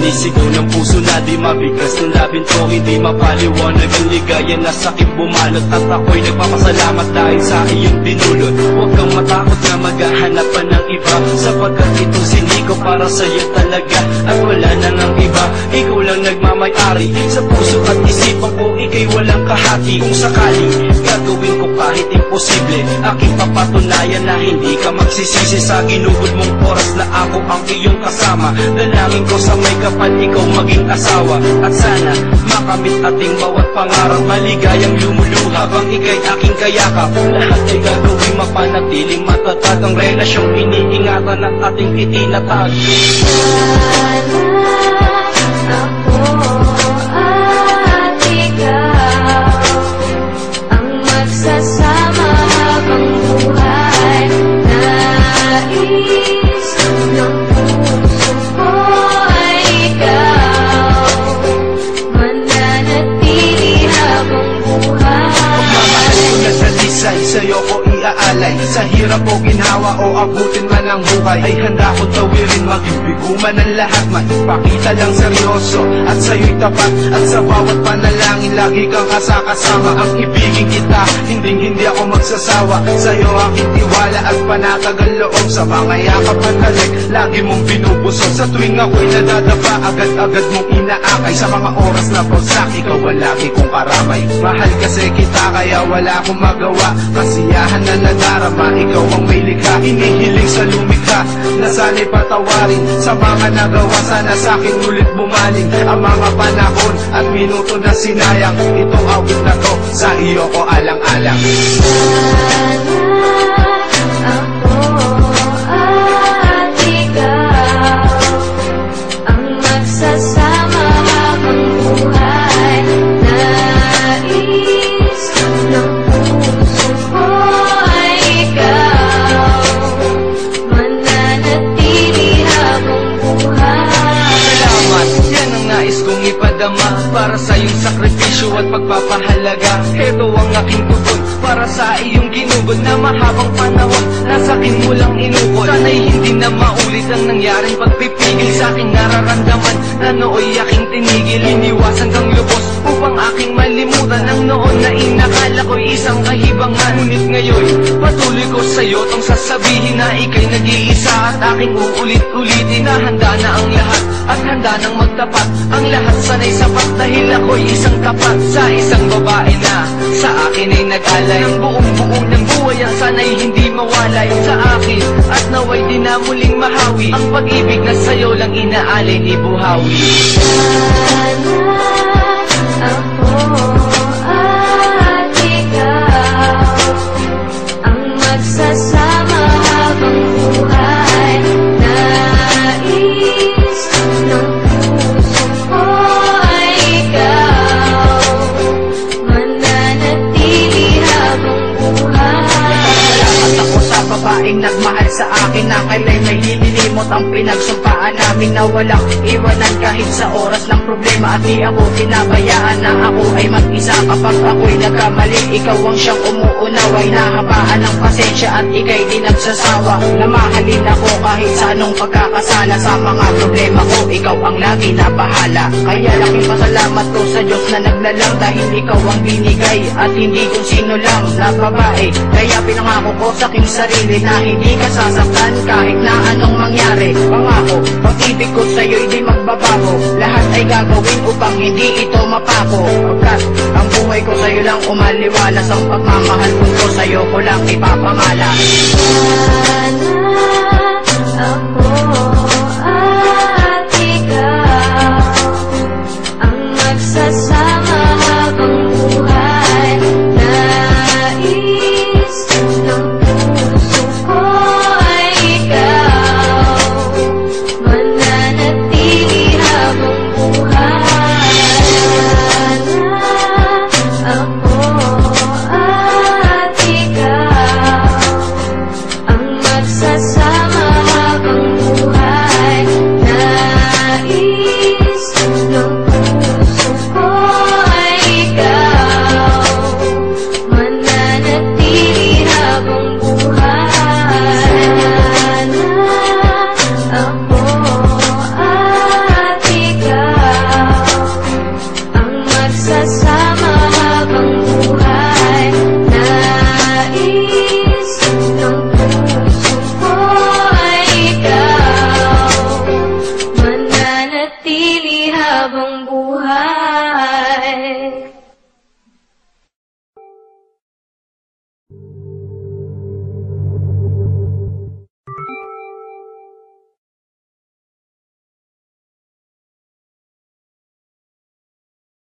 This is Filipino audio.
Sinisigaw ng puso na di mabigkas ng labing to, hindi mapaliwanag ang ligaya na sa'kin bumalot. At ako'y nagpapasalamat dahil sa iyong dinulot. Huwag kang matakot na maghahanap pa ng iba, sapagkat itong sinigo para sa'yo talaga. At wala na ng iba, ikaw lang nagmamay-ari sa puso at isipan ko, ika'y walang kahati. Kung sakali, gagawin ko kahit imposible, aking papatunayan na hindi ka magsisisi sa ginugod mong oras na ako ang iyong kasama. Dalangin ko sa may kapal ikaw maging asawa, at sana makamit ating bawat pangarap. Maligayang lumuluha habang ika'y aking kayakap. Lahat ay gagawin mapanatiling matatag ang relasyong iniingatan at ating itinatag. Sa'yo ko iaalay, sa hirap o ginhawa o abutin man ang buhay, ay handa kong tawirin, mag-ibigo man ang lahat. Maipakita lang seryoso at sa'yo'y tapat, at sa bawat panalangin lagi kang kasama. Ang ibigin kita, hindi ako magsasawa. Sa'yo aking tiwala at panatag ang loob, sa mga yakap at halik lagi mong binubusog. Sa tuwing ako'y nadadapa, agad-agad mong inaakay. Sa mga oras na bagsak, ikaw ang lagi kong karamay. Mahal kasi kita kaya wala akong magawa, kasiyahan na nadarama, ikaw ang may likha. Hinihiling sa lumikha na sana'y patawarin sa mga nagawa, sana sa'kin ulit bumaling ang mga panahon at minuto na sinayang. Itong awit na to sa iyo ko alang-alang. Para sa iyong sakripisyo at pagpapahalaga, heto ang aking tugon para sa iyong ginugod na mahabang panahon nasakin mo lang inukol. Sana'y hindi na maulit ang nangyaring pagpipigil sa aking nararamdaman na nooy aking tinigil. Iniwasan kang lubos upang aking malimutan ang noon na inakala ko'y isang kahibangan. Ngunit ngayon patuloy ko sa'yo tong sasabihin na ika'y nag-iisa, at aking uulit-ulitin na handa na ang lahat at handa nang magtapat. Ang lahat sana'y sapat dahil ako'y isang tapat sa isang babae na sa akin ay nag-alay ng buong-buo ng buhay, ang sana'y hindi mawalay sa akin, at naway di na muling mahawi ang pag-ibig na sa'yo lang inaalay ni Buhawi. Nagmahal sa akin na kailan may hinilimot ang pinagsumpaan namin na walang iwanan kahit sa oras ng problema. At di ako pinabayaan na ako ay mag-isa kapag ako'y nagkamali. Ikaw ang siyang umuunaway, nahabaan ng pasensya at ika'y di nagsasawa na mahalin ako kahit sa anong pagkakasala. Sa mga problema ko, ikaw ang lagi na bahala. Kaya laking pasalamat ko sa Diyos na naglalang dahil ikaw ang binigay at hindi kung sino lang na babae. Kaya pinangako ko sa aking sarili na hindi ka sasaktan kahit na anong mangyari. Pangako, pag-ibig ko sa'yo'y di magbabago, lahat ay gagawin upang hindi ito mapako. Pagkat ang buhay ko sa'yo lang umaliwalas, ang pagmamahal ko sa'yo ko lang ipapangala. Sa sa